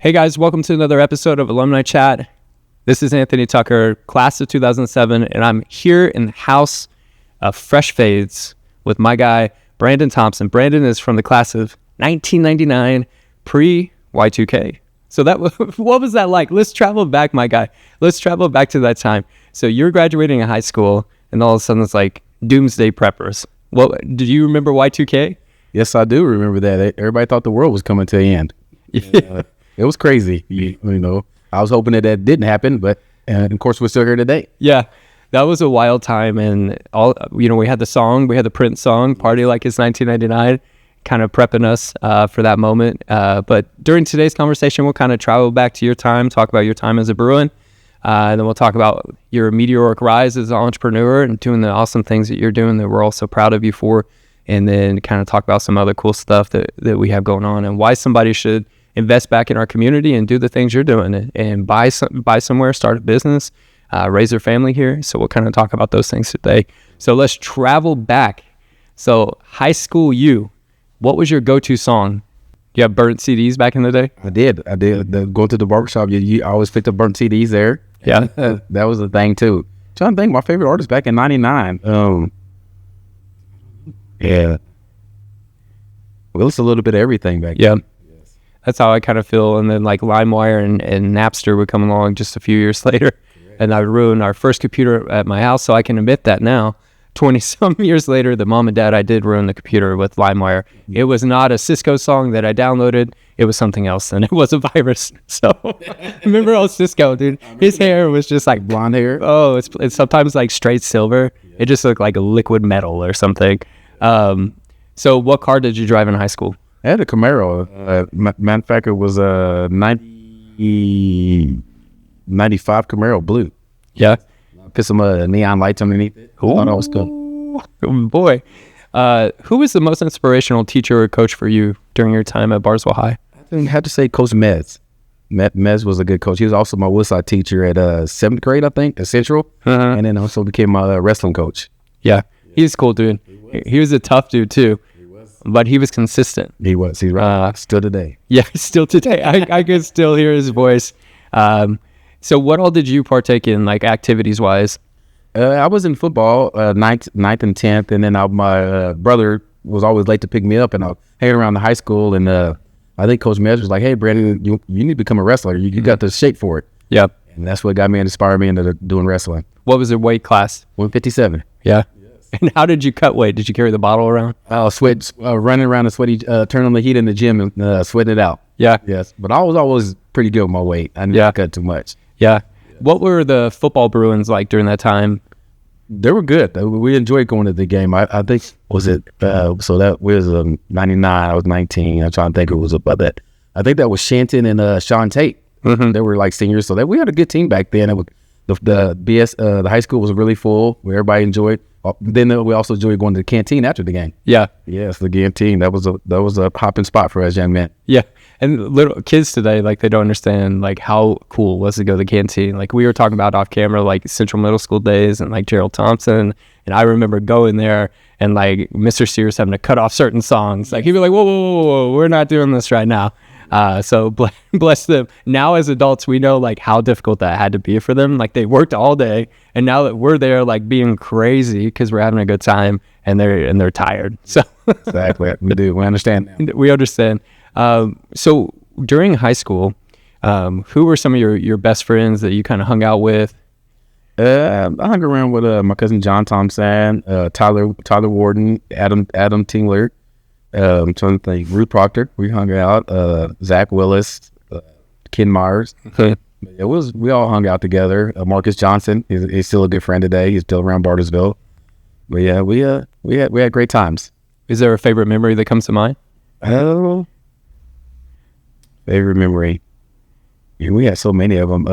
Hey guys, welcome to another episode of Alumni Chat. This is Anthony Tucker, class of 2007, and I'm here in the house of Fresh Fades with my guy, Brandon Thompson. Brandon is from the class of 1999, pre-Y2K. So what was that like? Let's travel back, my guy. Let's travel back to that time. So you're graduating in high school, and all of a sudden it's like doomsday preppers. Do you remember Y2K? Yes, I do remember that. Everybody thought the world was coming to an end. It was crazy. You know, I was hoping that didn't happen, but of course we're still here today. Yeah, that was a wild time, and we had the Prince song, "Party Like It's 1999," kind of prepping us for that moment. But during today's conversation, we'll kind of travel back to your time, talk about your time as a Bruin, and then we'll talk about your meteoric rise as an entrepreneur and doing the awesome things that you're doing that we're all so proud of you for, and then kind of talk about some other cool stuff that we have going on and why somebody should invest back in our community and do the things you're doing and buy somewhere, start a business, raise their family here. So we'll kind of talk about those things today. So let's travel back. So high school what was your go-to song? You have burnt CDs back in the day? I did. Going to the barbershop, you always picked up burnt CDs there. Yeah. That was a thing too. Trying to think, my favorite artist back in 99. Yeah. Well, it's a little bit of everything back then. Yes. That's how I kind of feel. And then like LimeWire and Napster would come along just a few years later. Correct. And I ruined our first computer at my house. So I can admit that now. 20 some years later, the mom and dad, I did ruin the computer with LimeWire. It was not a Cisco song that I downloaded. It was something else, and it was a virus. So remember old Cisco, dude? His hair was just like blonde hair. Oh, it's sometimes like straight silver. Yeah. It just looked like a liquid metal or something. So what car did you drive in high school? I had a Camaro. Manufacturer was a 95 Camaro blue. Yeah. Put some neon lights underneath it. Ooh. Thought that was cool. Boy. Who was the most inspirational teacher or coach for you during your time at Barswell High? I had to say Coach Mez. Mez was a good coach. He was also my Woodside teacher at 7th grade, I think, at Central. Uh-huh. And then also became my wrestling coach. Yeah. He's cool, dude. He was a tough dude, too. But he was consistent. He was. He's right. Still today. Yeah, still today. I could still hear his voice. So what all did you partake in, like activities-wise? I was in football, 9th and 10th, and then my brother was always late to pick me up, and I was hanging around the high school, and I think Coach Mez was like, "Hey, Brandon, you need to become a wrestler. You got the shape for it." Yep. And that's what inspired me into doing wrestling. What was your weight class? 157. Yeah. And how did you cut weight? Did you carry the bottle around? Running around and sweaty, turn on the heat in the gym and sweating it out. Yeah. Yes. But I was always pretty good with my weight. I didn't cut too much. Yeah. What were the football Bruins like during that time? They were good. We enjoyed going to the game. I think, so that was 99. I was 19. I'm trying to think it was about that. I think that was Shanton and Sean Tate. Mm-hmm. They were like seniors. So we had a good team back then. The high school was really full where everybody enjoyed. Then we also enjoyed going to the canteen after the game. Yeah. Yes, the canteen. That was a hopping spot for us young men. Yeah. And little kids today, like they don't understand like how cool it was to go to the canteen. Like we were talking about off camera, like Central Middle School days and like Gerald Thompson. And I remember going there and like Mr. Sears having to cut off certain songs. Like he'd be like, whoa, we're not doing this right now. So bless them. Now as adults, we know like how difficult that had to be for them. Like they worked all day, and now that we're there, like being crazy because we're having a good time, and they're tired. So exactly, we do. We understand now. We understand. So during high school, who were some of your best friends that you kind of hung out with? I hung around with my cousin John Thompson, Tyler Warden, Adam Tingler. I'm trying to think. Ruth Proctor, we hung out. Zach Willis, Ken Myers. Okay. We all hung out together. Marcus Johnson, he's still a good friend today. He's still around Bartersville. But yeah, we had great times. Is there a favorite memory that comes to mind? Favorite memory. Yeah, we had so many of them.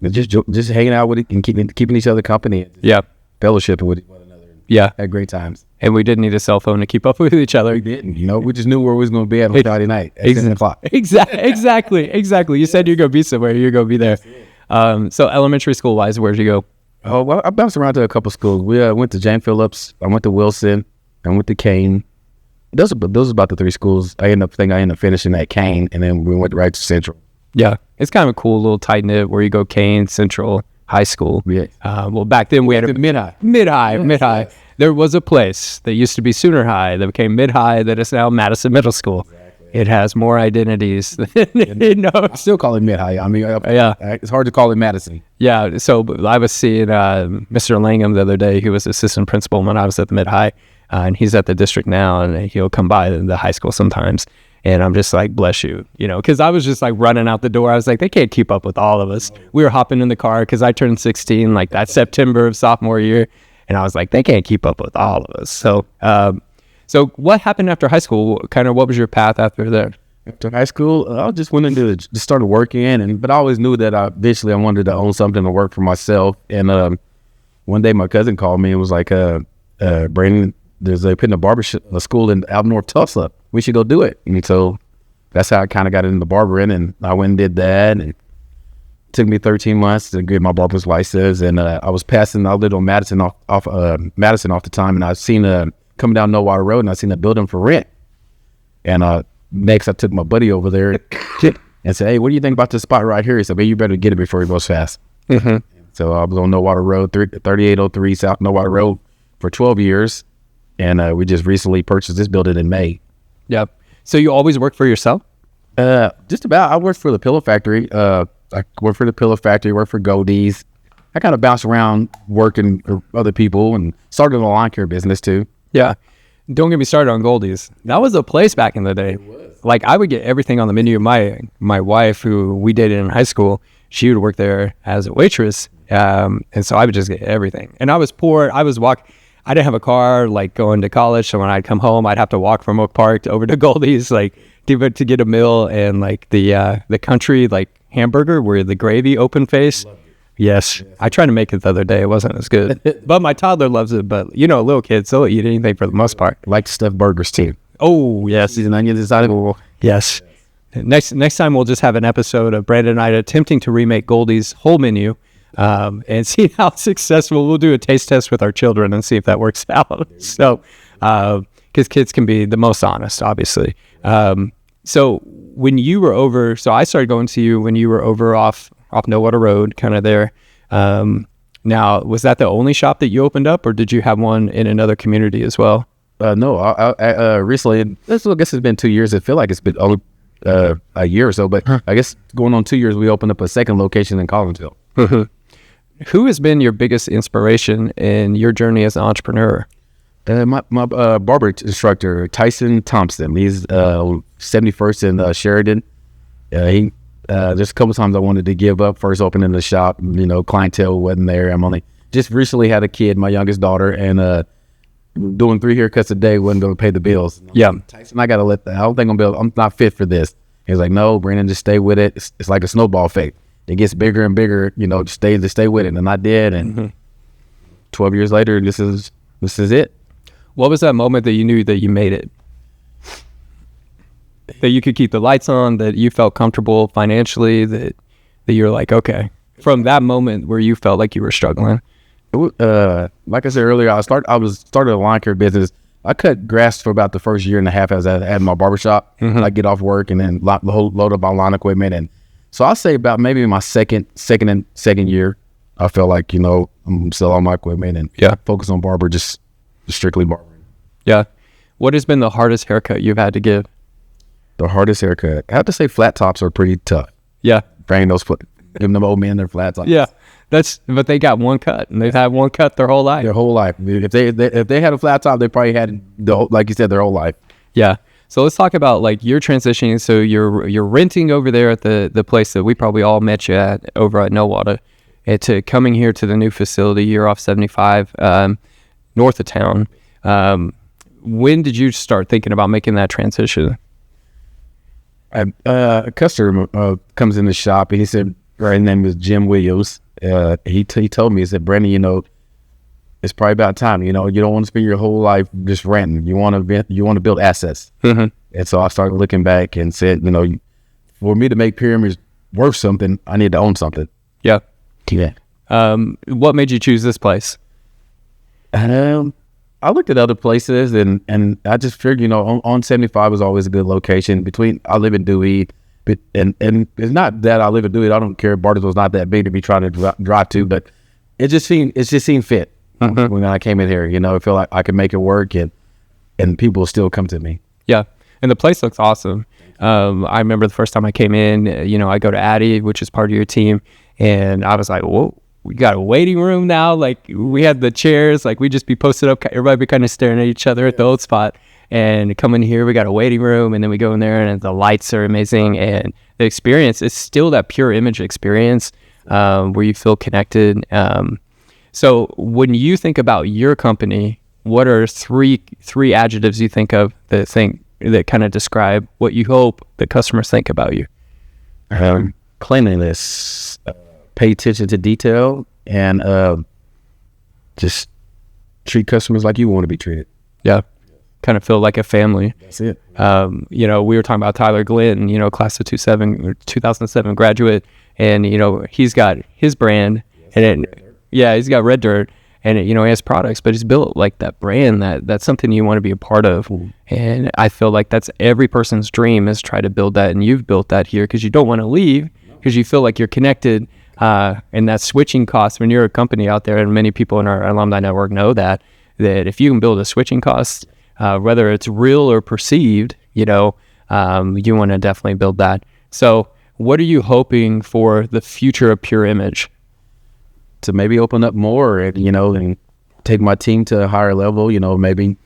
Just hanging out with it and keeping each other company. Yeah. Fellowshipping with one another. Yeah. Had great times. And we didn't need a cell phone to keep up with each other. We didn't. We just knew where we was going to be at on Friday night at 10 o'clock. Exactly. You said you're going to be somewhere. You're going to be there. So elementary school-wise, where'd you go? Oh, well, I bounced around to a couple schools. We went to Jane Phillips. I went to Wilson. I went to Kane. those are about the three schools. I ended up finishing at Kane, and then we went right to Central. Yeah, it's kind of a cool little tight knit where you go Kane, Central, high school. Yeah. Well, back then we had a mid-high. Mid-high. Yes. There was a place that used to be Sooner High that became Mid-High that is now Madison Middle School. Exactly. It has more identities than it knows. I still call it mid-high. I mean, Yeah. it's hard to call it Madison. Yeah, so I was seeing Mr. Langham the other day, who was assistant principal when I was at the Mid-High, and he's at the district now, and he'll come by the high school sometimes. And I'm just like, bless you, because I was just like running out the door. I was like, they can't keep up with all of us. We were hopping in the car because I turned 16 like that September of sophomore year. And I was like, they can't keep up with all of us. So so what happened after high school? Kind of what was your path after that? After high school, I just went into just started working, but I always knew that eventually I wanted to own something to work for myself. And one day my cousin called me and was like, Brandon, there's a barbershop school in out north Tulsa. We should go do it. And so that's how I kind of got into barbering, and I went and did that. And it took me 13 months to get my barber's license. And I lived on Madison off the time, and I seen coming down No Water Road, and I seen a building for rent. And next I took my buddy over there and said, hey, what do you think about this spot right here? He said, man, you better get it before it goes fast. Mm-hmm. So I was on No Water Road, 3803 South No Water Road for 12 years. And we just recently purchased this building in May. Yep. So you always work for yourself? Just about. I worked for the Pillow Factory. I worked for the Pillow Factory, worked for Goldie's. I kind of bounced around working for other people and started a lawn care business too. Yeah. Don't get me started on Goldie's. That was a place back in the day. It was. Like I would get everything on the menu. My wife, who we dated in high school, she would work there as a waitress. And so I would just get everything. And I was poor. I didn't have a car like going to college. So when I'd come home, I'd have to walk from Oak Park over to Goldie's, like to get a meal, and like the country like hamburger where the gravy open face. Yes. I tried to make it the other day. It wasn't as good, but my toddler loves it. But little kids, they'll eat anything for the most part. Like stuffed burgers too. Oh yes. Seasoned onions inside of it. Yes. Next time we'll just have an episode of Brandon and I attempting to remake Goldie's whole menu. And see how successful. We'll do a taste test with our children and see if that works out. So, because kids can be the most honest, obviously. So when you were over, so I started going to you when you were over off No Water Road, kind of there. Now, was that the only shop that you opened up, or did you have one in another community as well? No, I recently, I guess it's been 2 years. I feel like it's been only a year or so, but I guess going on 2 years, we opened up a second location in Collinsville. Who has been your biggest inspiration in your journey as an entrepreneur? My barber instructor, Tyson Thompson. He's 71st in Sheridan. He there's a couple times I wanted to give up first opening the shop. Clientele wasn't there. I'm only just recently had a kid, my youngest daughter, and doing 3 haircuts a day wasn't going to pay the bills. Yeah, Tyson, I don't think I'm not fit for this. He's like, no, Brandon, just stay with it. It's like a snowball effect. It gets bigger and bigger, just stay with it. And I did. And 12 years later, this is it. What was that moment that you knew that you made it? That you could keep the lights on, that you felt comfortable financially, that you're like, okay. From that moment where you felt like you were struggling. Like I said earlier, I started a lawn care business. I cut grass for about the first year and a half as I had my barbershop. I get off work and then load up my lawn equipment. And so I'll say about maybe my second year, I felt like, I'm still on my equipment and focus on barber, just strictly barbering. Yeah. What has been the hardest haircut you've had to give? The hardest haircut? I have to say flat tops are pretty tough. Yeah. Giving them old men their flat tops. Yeah. But they got one cut, and they've had one cut their whole life. Their whole life. If they had a flat top, they probably had like you said, their whole life. Yeah. So let's talk about like your transitioning. So you're renting over there at the place that we probably all met you at over at No Water, and to coming here to the new facility. You're off 75 north of town. When did you start thinking about making that transition? A customer comes in the shop and he said, his name is Jim Williams. He told me, he said, Brandon, it's probably about time. You don't want to spend your whole life just renting. You want to build assets. And so I started looking back and said, for me to make pyramids worth something, I need to own something. Yeah. Yeah. What made you choose this place? I I looked at other places and I just figured, you know, on 75 was always a good location. I live in Dewey, and it's not that I live in Dewey. I don't care. Bartlesville's not that big to be trying to drive to, but it just seemed fit when I came in here. You know, I feel like I could make it work, and people still come to me. Yeah, and the place looks awesome. I remember the first time I came in, you know, I go to Addy, which is part of your team, and I was like, whoa, we got a waiting room now. Like, we had the chairs, like, we just be posted up, everybody be kind of staring at each other at the old spot, and come in here, we got a waiting room, and then we go in there, and the lights are amazing, and the experience is still that pure image experience, where you feel connected. So when you think about your company, what are three adjectives you think of that kind of describe what you hope the customers think about you? Cleanliness, pay attention to detail, and just treat customers like you want to be treated. Yeah, kind of feel like a family. That's it. You know, we were talking about Tyler Glenn, you know, class of 2007 graduate, and, you know, he's got his brand, he's got Red Dirt, and, you know, he has products, but he's built like that brand that's something you want to be a part of. And I feel like that's every person's dream, is try to build that, and you've built that here because you don't want to leave, because you feel like you're connected. And that switching cost, when you're a company out there, and many people in our alumni network know that if you can build a switching cost, whether it's real or perceived, you know, you want to definitely build that. So what are you hoping for the future of Pure Image? To maybe open up more, and, you know, and take my team to a higher level, you know, maybe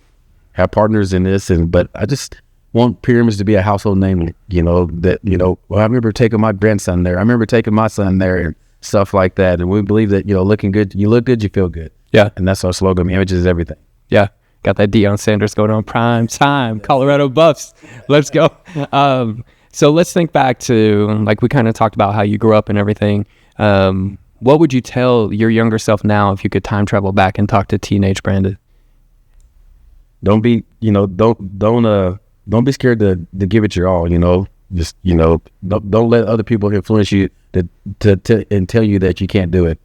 have partners in this. But I just want Pure Image to be a household name, you know, that, you know, well, I remember taking my grandson there. I remember taking my son there and stuff like that. And we believe that, you know, looking good, you look good, you feel good. Yeah. And that's our slogan. Image is everything. Yeah. Got that Deion Sanders going on prime time, Colorado Buffs. Let's go. So let's think back to, like, we kind of talked about how you grew up and everything. What would you tell your younger self now if you could time travel back and talk to teenage Brandon? Don't be scared to give it your all, you know. Just, you know, don't let other people influence you and tell you that you can't do it.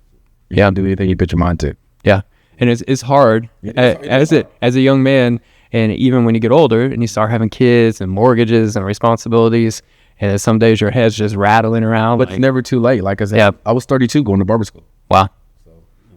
You can't do anything you put your mind to. Yeah. And it's hard as a young man, and even when you get older and you start having kids and mortgages and responsibilities, and some days your head's just rattling around. But it's never too late. Like I said, I was 32 going to barber school. Wow. So,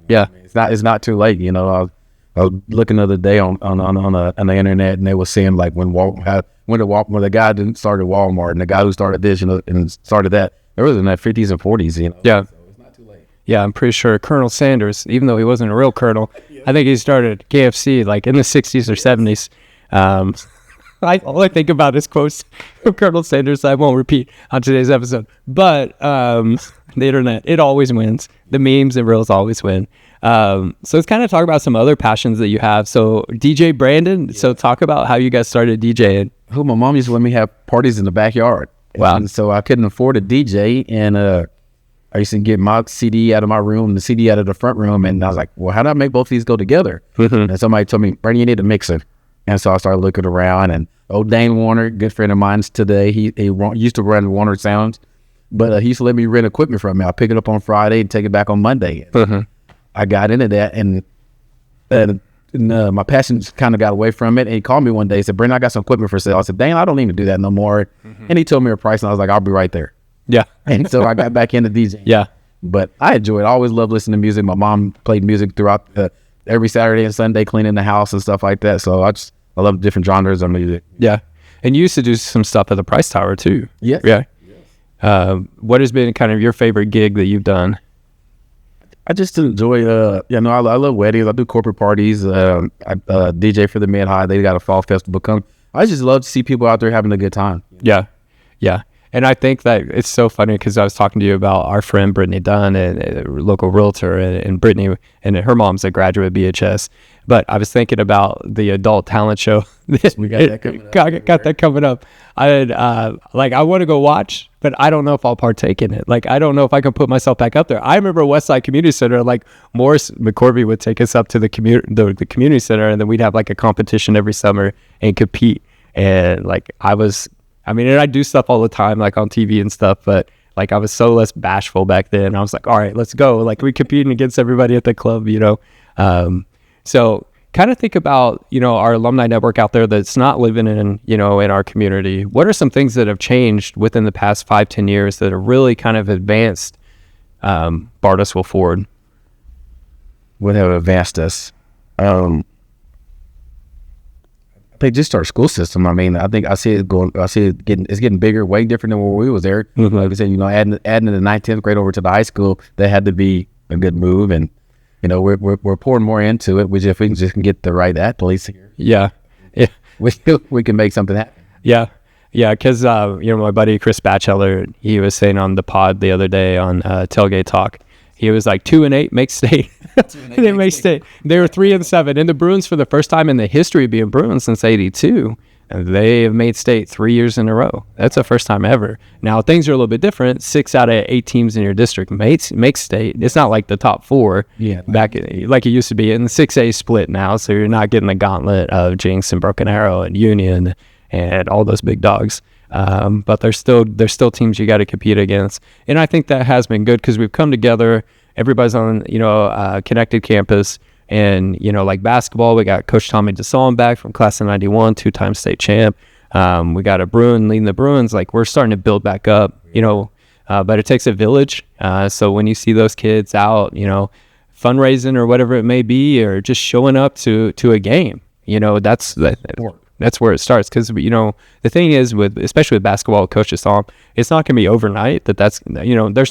I mean, it's not too late. You know, I was looking the other day on the internet, and they were saying, like, when the guy didn't started Walmart, and the guy who started this, you know, and started that, there was in that 50s and 40s, you know. Yeah. So it's not too late. Yeah, I'm pretty sure Colonel Sanders, even though he wasn't a real colonel, I think he started KFC like in the 60s or 70s. All I think about is quotes from Colonel Sanders I won't repeat on today's episode. But the internet, it always wins. The memes and reels always win. So let's kind of talk about some other passions that you have. So DJ Brandon, so talk about how you guys started DJing. My mom used to let me have parties in the backyard. Wow. And so I couldn't afford a DJ, and I used to get my CD out of my room, the CD out of the front room, and I was like, well, how do I make both these go together? And somebody told me, Brandon, you need a mixer. And so I started looking around, and Dane Warner, good friend of mine today, he used to run Warner Sounds, but he used to let me rent equipment from me. I'll pick it up on Friday and take it back on Monday. I got into that, and my passion kind of got away from it. And he called me one day and said, Brandon, I got some equipment for sale. I said, Dane, I don't need to do that no more. And he told me a price, and I was like, I'll be right there. Yeah. And so I got back into DJing. Yeah. But I enjoy it. I always loved listening to music. My mom played music throughout every Saturday and Sunday, cleaning the house and stuff like that. So I love different genres of music. Yeah. And you used to do some stuff at the Price Tower too. Yes. Yeah. What has been kind of your favorite gig that you've done? I just enjoy, I love weddings. I do corporate parties. I DJ for the Mid High. They got a fall festival come. I just love to see people out there having a good time. Yeah. Yeah. And I think that it's so funny because I was talking to you about our friend Brittany Dunn, a local realtor, and Brittany, and her mom's a graduate of BHS. But I was thinking about the adult talent show. We got that coming up. Got that coming up. I want to go watch, but I don't know if I'll partake in it. Like, I don't know if I can put myself back up there. I remember Westside Community Center, like Morris McCorvey would take us up to the community center, and then we'd have like a competition every summer and compete. And like and I do stuff all the time, like on TV and stuff, but like I was so less bashful back then. I was like, all right, let's go. Like, we competing against everybody at the club, you know? So kind of think about, our alumni network out there that's not living in, in our community. What are some things that have changed within the past 5-10 years that have really kind of advanced Bartlesville forward? What have advanced us? I think just our school system. I mean, I think it's getting bigger, way different than when we was there. Mm-hmm. Like I said, adding the 9th, 10th grade over to the high school, that had to be a good move. And, we're pouring more into it. If we just can get the right athletes here. Yeah. We can make something happen. Yeah. Yeah. Cause, my buddy, Chris Batchelor, he was saying on the pod the other day on Tailgate Talk, he was like 2-8 make state. They make state. They were 3-7. And the Bruins, for the first time in the history of being Bruins since '82, they have made state 3 years in a row. That's the first time ever. Now things are a little bit different. 6 out of 8 teams in your district make state. It's not like the top 4 back like it used to be. And the 6A split now, so you're not getting the gauntlet of Jinx and Broken Arrow and Union and all those big dogs. But there's still teams you got to compete against, and I think that has been good because we've come together. Everybody's on connected campus, and like basketball, we got Coach Tommy DeSalm back from class of '91, 2-time state champ. We got a Bruin leading the Bruins. Like, we're starting to build back up, but it takes a village. So when you see those kids out, fundraising or whatever it may be, or just showing up to a game, that's where it starts. Because the thing is, especially with basketball, Coach DeSalm, it's not going to be overnight. There's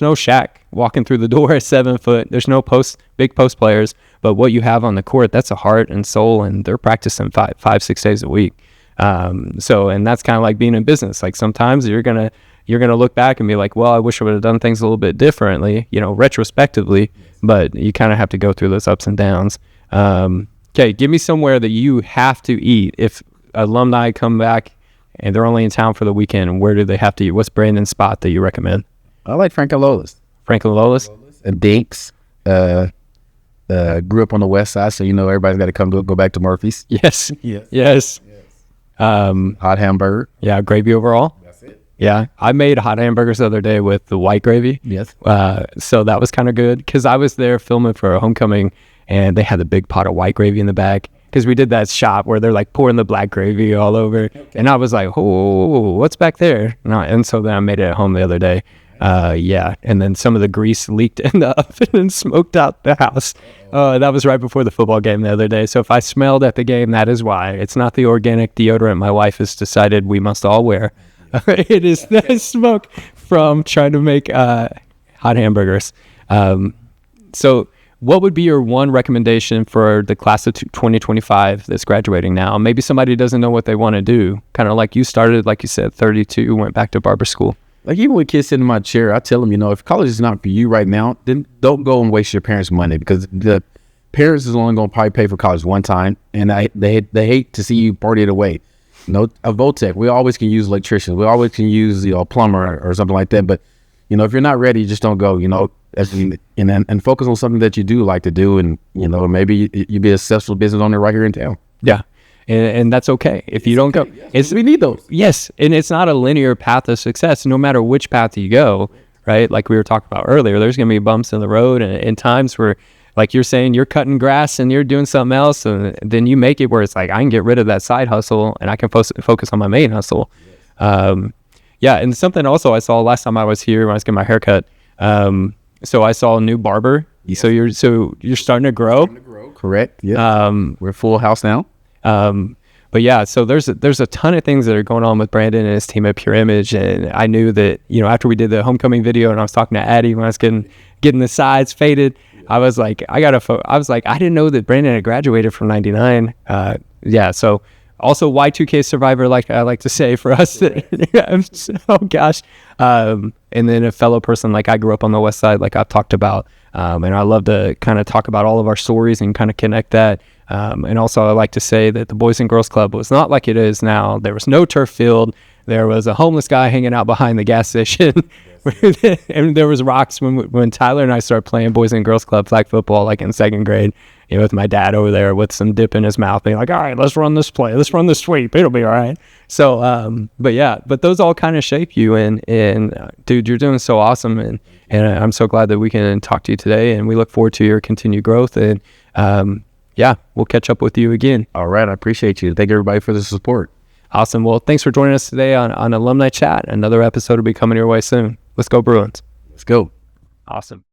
no Shaq walking through the door at 7 foot. There's no big post players. But what you have on the court, that's a heart and soul, and they're practicing 5-6 days a week. And that's kind of like being in business. Like, sometimes you're gonna look back and be like, well, I wish I would have done things a little bit differently, retrospectively. But you kind of have to go through those ups and downs. Okay, give me somewhere that you have to eat if alumni come back and they're only in town for the weekend. Where do they have to eat? What's Brandon's spot that you recommend? I like Franklin Lola's. Franklin Lola's? Dinks. Grew up on the west side, so everybody's got to go back to Murphy's. Yes. Hot hamburger. Yeah, gravy overall. That's it. Yeah, I made hot hamburgers the other day with the white gravy. Yes. So that was kind of good because I was there filming for a homecoming, and they had a big pot of white gravy in the back. Because we did that shot where they're like pouring the black gravy all over. Okay. And I was like, oh, what's back there? And so then I made it at home the other day. And then some of the grease leaked in the oven and smoked out the house. That was right before the football game the other day. So if I smelled at the game, that is why. It's not the organic deodorant my wife has decided we must all wear. It is the smoke from trying to make hot hamburgers. So what would be your one recommendation for the class of 2025 that's graduating now? Maybe somebody doesn't know what they want to do. Kind of like you started, like you said, 32, went back to barber school. Like, even with kids sitting in my chair, I tell them, if college is not for you right now, then don't go and waste your parents' money, because the parents is only going to probably pay for college one time, and they hate to see you party it away. A Votech, we always can use electricians. We always can use a plumber or something like that. But, if you're not ready, just don't go, and focus on something that you do like to do, and maybe you be a successful business owner right here in town. Yeah, and that's okay if you don't go. Yes. We need those. Yes, and it's not a linear path of success. No matter which path you go, right? Like we were talking about earlier, there's going to be bumps in the road, and times where, like you're saying, you're cutting grass and you're doing something else, and then you make it where it's like, I can get rid of that side hustle and I can focus on my main hustle. Yes. And something also I saw last time I was here when I was getting my haircut. So I saw a new barber. Yes. So you're starting to grow. Correct. Yeah. We're full house now. But yeah, so there's a ton of things that are going on with Brandon and his team at Pure Image, and I knew that after we did the homecoming video and I was talking to Addie when I was getting the sides faded, I was like, I didn't know that Brandon had graduated from '99. So. Also, Y2K survivor, like I like to say for us. Oh, gosh. And then a fellow person, like I grew up on the west side, like I've talked about. And I love to kind of talk about all of our stories and kind of connect that. And also, I like to say that the Boys and Girls Club was not like it is now. There was no turf field. There was a homeless guy hanging out behind the gas station. And there was rocks when Tyler and I started playing Boys and Girls Club flag football, like in second grade. With my dad over there with some dip in his mouth, being like, all right, let's run this play. Let's run this sweep. It'll be all right. So, but those all kind of shape you. And dude, you're doing so awesome. And I'm so glad that we can talk to you today. And we look forward to your continued growth. And yeah, we'll catch up with you again. All right. I appreciate you. Thank everybody for the support. Awesome. Well, thanks for joining us today on Alumni Chat. Another episode will be coming your way soon. Let's go Bruins. Let's go. Awesome.